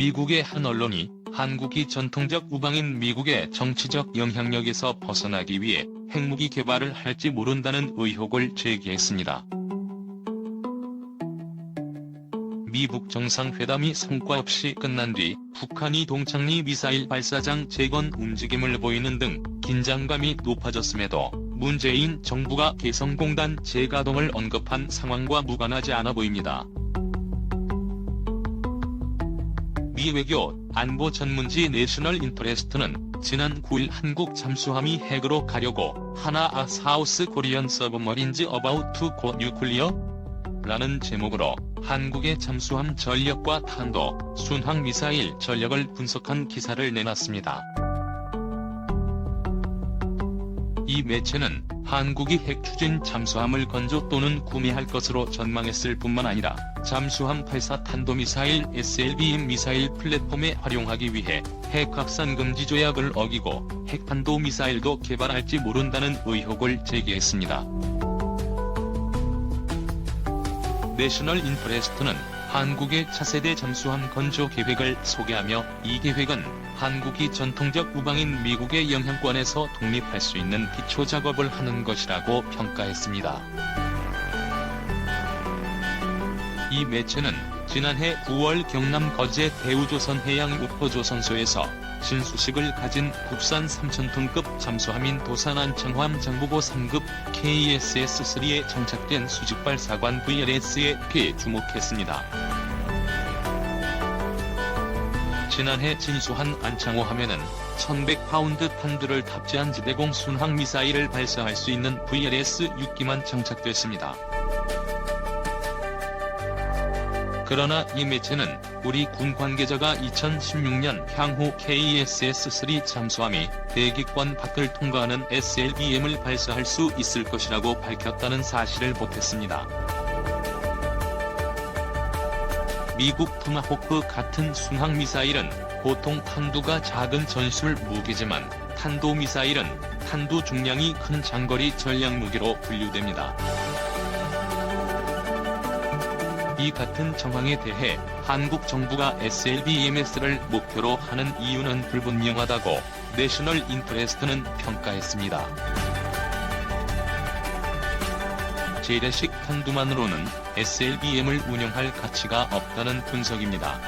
미국의 한 언론이 한국이 전통적 우방인 미국의 정치적 영향력에서 벗어나기 위해 핵무기 개발을 할지 모른다는 의혹을 제기했습니다. 미북 정상회담이 성과 없이 끝난 뒤 북한이 동창리 미사일 발사장 재건 움직임을 보이는 등 긴장감이 높아졌음에도 문재인 정부가 개성공단 재가동을 언급한 상황과 무관하지 않아 보입니다. 미 외교 안보 전문지 내셔널 인터레스트는 지난 9일 한국 잠수함이 핵으로 가려고 하나 사우스 코리안 서브머린즈 어바웃 투 고 뉴클리어? 라는 제목으로 한국의 잠수함 전력과 탄도, 순항미사일 전력을 분석한 기사를 내놨습니다. 이 매체는 한국이 핵 추진 잠수함을 건조 또는 구매할 것으로 전망했을 뿐만 아니라 잠수함 발사 탄도미사일 SLBM 미사일 플랫폼에 활용하기 위해 핵 확산 금지 조약을 어기고 핵탄도미사일도 개발할지 모른다는 의혹을 제기했습니다. 내셔널 인터레스트는 한국의 차세대 잠수함 건조 계획을 소개하며 이 계획은 한국이 전통적 우방인 미국의 영향권에서 독립할 수 있는 기초 작업을 하는 것이라고 평가했습니다. 이 매체는 지난해 9월 경남 거제 대우조선해양우포조선소에서 신수식을 가진 국산 3,000톤급 잠수함인 도산안청함 장보고 3급 KSS-3에 정착된 수직발사관 VLS에 주목했습니다. 지난해 진수한 안창호 함에는 1,100파운드 탄두를 탑재한 지대공 순항미사일을 발사할 수 있는 VLS 6기만 정착됐습니다. 그러나 이 매체는 우리 군 관계자가 2016년 향후 KSS-3 잠수함이 대기권 밖을 통과하는 SLBM을 발사할 수 있을 것이라고 밝혔다는 사실을 보탰습니다. 미국 토마호크 같은 순항미사일은 보통 탄두가 작은 전술 무기지만 탄도미사일은 탄두 중량이 큰 장거리 전략무기로 분류됩니다. 이 같은 정황에 대해 한국 정부가 SLBMS를 목표로 하는 이유는 불분명하다고 내셔널 인터레스트는 평가했습니다. 재래식 탄두만으로는 SLBM을 운용할 가치가 없다는 분석입니다.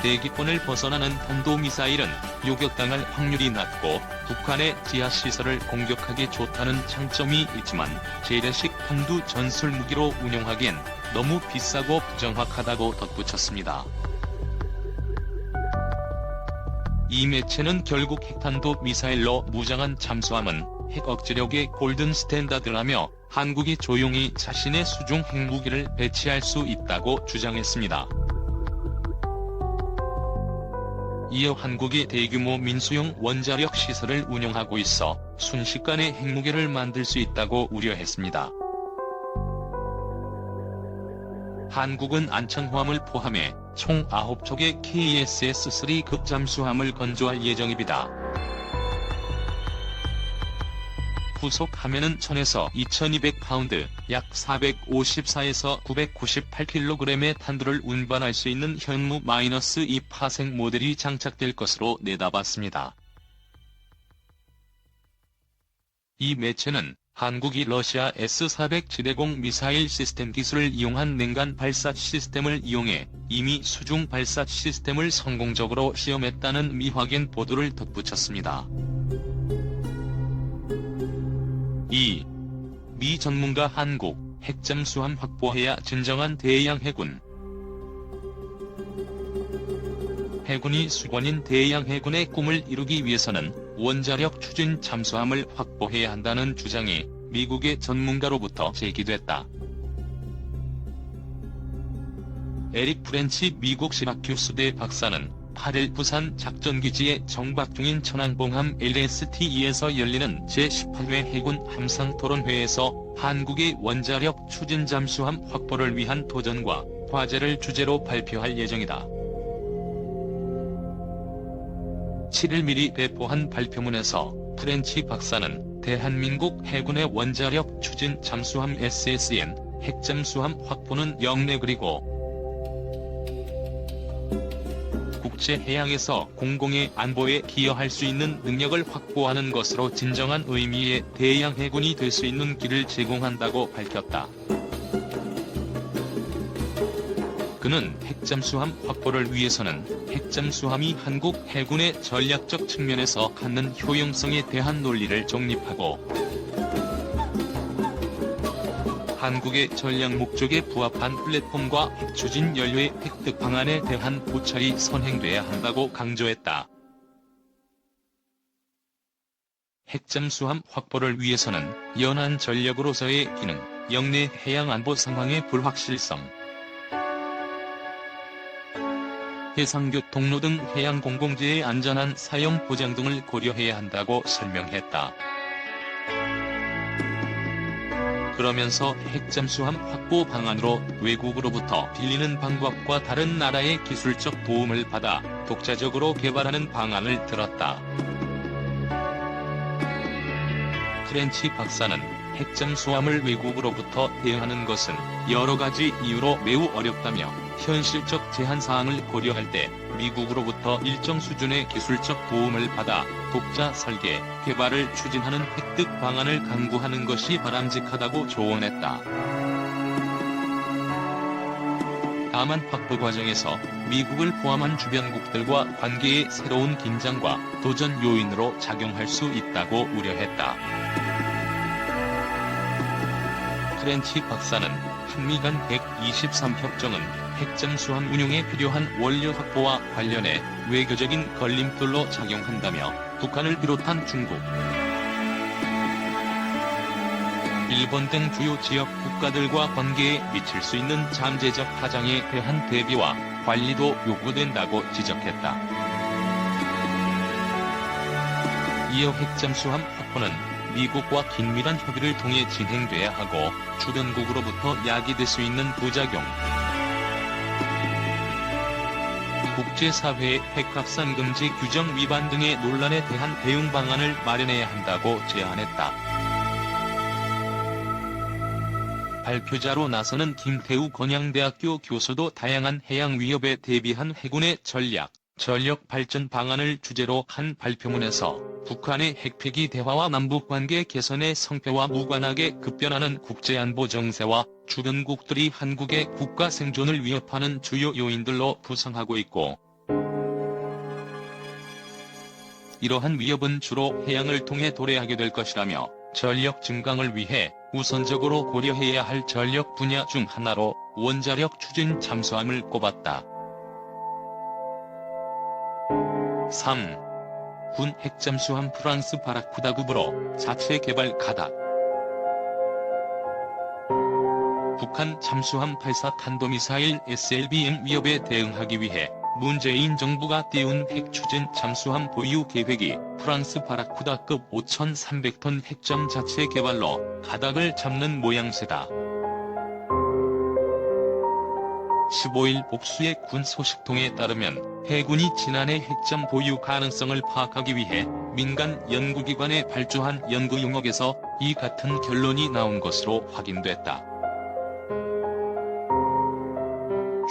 대기권을 벗어나는 탄도미사일은 요격당할 확률이 낮고 북한의 지하시설을 공격하기 좋다는 장점이 있지만 재래식 탄두 전술무기로 운용하기엔 너무 비싸고 부정확하다고 덧붙였습니다. 이 매체는 결국 핵탄도 미사일로 무장한 잠수함은 핵 억제력의 골든 스탠다드라며 한국이 조용히 자신의 수중 핵무기를 배치할 수 있다고 주장했습니다. 이어 한국이 대규모 민수용 원자력 시설을 운영하고 있어 순식간에 핵무기를 만들 수 있다고 우려했습니다. 한국은 안창호함을 포함해 총 9척의 KSS-3급 잠수함을 건조할 예정입니다. 후속 함에는 1,000에서 2,200파운드, 약 454에서 998kg의 탄두를 운반할 수 있는 현무 -2 파생 모델이 장착될 것으로 내다봤습니다. 이 매체는 한국이 러시아 S-400 지대공 미사일 시스템 기술을 이용한 냉간 발사 시스템을 이용해 이미 수중 발사 시스템을 성공적으로 시험했다는 미확인 보도를 덧붙였습니다. 미 전문가 한국 핵잠수함 확보해야 진정한 대양 해군. 해군이 수권인 대양 해군의 꿈을 이루기 위해서는 원자력 추진 잠수함을 확보해야 한다는 주장이 미국의 전문가로부터 제기됐다. 에릭 프렌치 미국 시라큐스대 박사는 8일 부산 작전기지에 정박 중인 천왕봉함 LST-2에서 열리는 제18회 해군 함상토론회에서 한국의 원자력 추진 잠수함 확보를 위한 도전과 과제를 주제로 발표할 예정이다. 7일 미리 배포한 발표문에서 프렌치 박사는 대한민국 해군의 원자력 추진 잠수함 SSN 핵잠수함 확보는 영내 그리고 국제 해양에서 공공의 안보에 기여할 수 있는 능력을 확보하는 것으로 진정한 의미의 대양 해군이 될 수 있는 길을 제공한다고 밝혔다. 그는 핵잠수함 확보를 위해서는 핵잠수함이 한국 해군의 전략적 측면에서 갖는 효용성에 대한 논리를 정립하고 한국의 전략 목적에 부합한 플랫폼과 핵추진 연료의 획득 방안에 대한 고찰이 선행돼야 한다고 강조했다. 핵잠수함 확보를 위해서는 연안 전력으로서의 기능, 영내 해양 안보 상황의 불확실성, 해상교통로 등 해양 공공재의 안전한 사용 보장 등을 고려해야 한다고 설명했다. 그러면서 핵잠수함 확보 방안으로 외국으로부터 빌리는 방법과 다른 나라의 기술적 도움을 받아 독자적으로 개발하는 방안을 들었다. 크렌치 박사는 핵잠수함을 외국으로부터 대응하는 것은 여러 가지 이유로 매우 어렵다며 현실적 제한사항을 고려할 때 미국으로부터 일정 수준의 기술적 도움을 받아 독자 설계, 개발을 추진하는 획득 방안을 강구하는 것이 바람직하다고 조언했다. 다만 확보 과정에서 미국을 포함한 주변국들과 관계의 새로운 긴장과 도전 요인으로 작용할 수 있다고 우려했다. 크렌치 박사는 한미 간 123협정은 핵잠수함 운용에 필요한 원료 확보와 관련해 외교적인 걸림돌로 작용한다며 북한을 비롯한 중국, 일본 등 주요 지역 국가들과 관계에 미칠 수 있는 잠재적 하장에 대한 대비와 관리도 요구된다고 지적했다. 이어 핵잠수함 확보는 미국과 긴밀한 협의를 통해 진행돼야 하고 주변국으로부터 야기될 수 있는 부작용, 국제사회의 핵확산 금지 규정 위반 등의 논란에 대한 대응 방안을 마련해야 한다고 제안했다. 발표자로 나서는 김태우 건양대학교 교수도 다양한 해양 위협에 대비한 해군의 전력 발전 방안을 주제로 한 발표문에서 북한의 핵폐기 대화와 남북관계 개선의 성패와 무관하게 급변하는 국제안보 정세와 주변국들이 한국의 국가 생존을 위협하는 주요 요인들로 부상하고 있고 이러한 위협은 주로 해양을 통해 도래하게 될 것이라며 전력 증강을 위해 우선적으로 고려해야 할 전력 분야 중 하나로 원자력 추진 잠수함을 꼽았다. 3. 군 핵잠수함 프랑스 바라쿠다급으로 자체 개발 가닥. 북한 잠수함 8사 탄도미사일 SLBM 위협에 대응하기 위해 문재인 정부가 띄운 핵추진 잠수함 보유 계획이 프랑스 바라쿠다급 5,300톤 핵잠 자체 개발로 가닥을 잡는 모양새다. 15일 복수의 군 소식통에 따르면 해군이 지난해 핵잠 보유 가능성을 파악하기 위해 민간 연구기관에 발주한 연구 용역에서 이 같은 결론이 나온 것으로 확인됐다.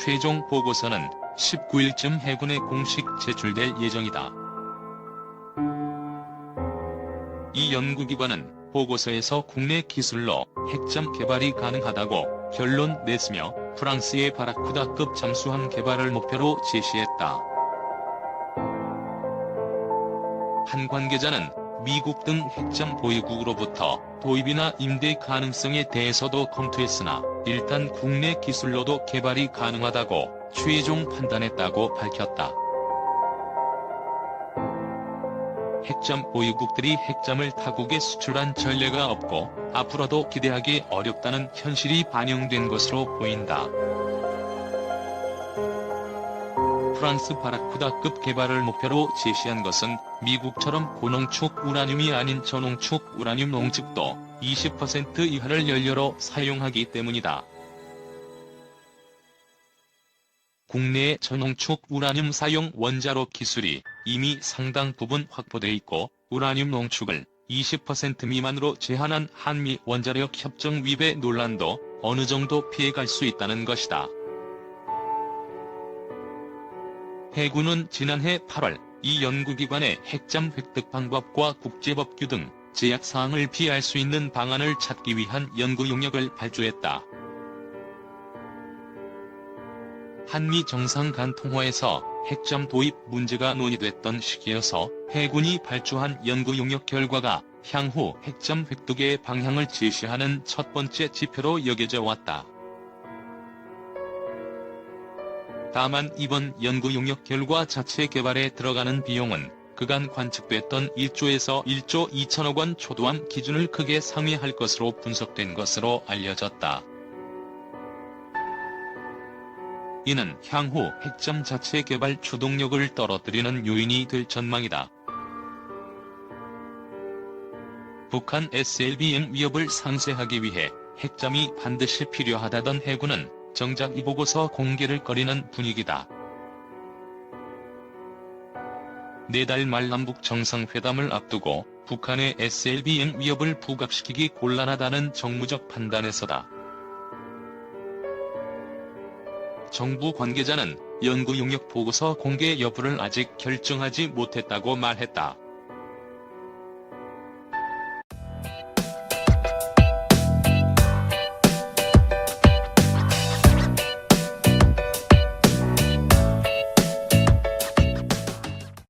최종 보고서는 19일쯤 해군에 공식 제출될 예정이다. 이 연구기관은 보고서에서 국내 기술로 핵잠 개발이 가능하다고 결론 냈으며 프랑스의 바라쿠다급 잠수함 개발을 목표로 제시했다. 한 관계자는 미국 등 핵잠 보유국으로부터 도입이나 임대 가능성에 대해서도 검토했으나 일단 국내 기술로도 개발이 가능하다고 최종 판단했다고 밝혔다. 핵잠 보유국들이 핵잠을 타국에 수출한 전례가 없고 앞으로도 기대하기 어렵다는 현실이 반영된 것으로 보인다. 프랑스 바라쿠다급 개발을 목표로 제시한 것은 미국처럼 고농축 우라늄이 아닌 저농축 우라늄 농축도 20% 이하를 연료로 사용하기 때문이다. 국내의 저농축 우라늄 사용 원자로 기술이 이미 상당 부분 확보돼 있고 우라늄 농축을 20% 미만으로 제한한 한미 원자력 협정 위배 논란도 어느 정도 피해갈 수 있다는 것이다. 해군은 지난해 8월 이 연구기관의 핵잠 획득 방법과 국제법규 등 제약사항을 피할 수 있는 방안을 찾기 위한 연구 용역을 발주했다. 한미 정상 간 통화에서 핵잠 도입 문제가 논의됐던 시기여서 해군이 발주한 연구 용역 결과가 향후 핵잠 획득의 방향을 제시하는 첫 번째 지표로 여겨져 왔다. 다만 이번 연구 용역 결과 자체 개발에 들어가는 비용은 그간 관측됐던 1조에서 1조 2천억 원 초도한 기준을 크게 상회할 것으로 분석된 것으로 알려졌다. 이는 향후 핵잠 자체 개발 추동력을 떨어뜨리는 요인이 될 전망이다. 북한 SLBM 위협을 상쇄하기 위해 핵잠이 반드시 필요하다던 해군은 정작 이 보고서 공개를 꺼리는 분위기다. 내달 말 남북 정상회담을 앞두고 북한의 SLBM 위협을 부각시키기 곤란하다는 정무적 판단에서다. 정부 관계자는 연구 용역 보고서 공개 여부를 아직 결정하지 못했다고 말했다.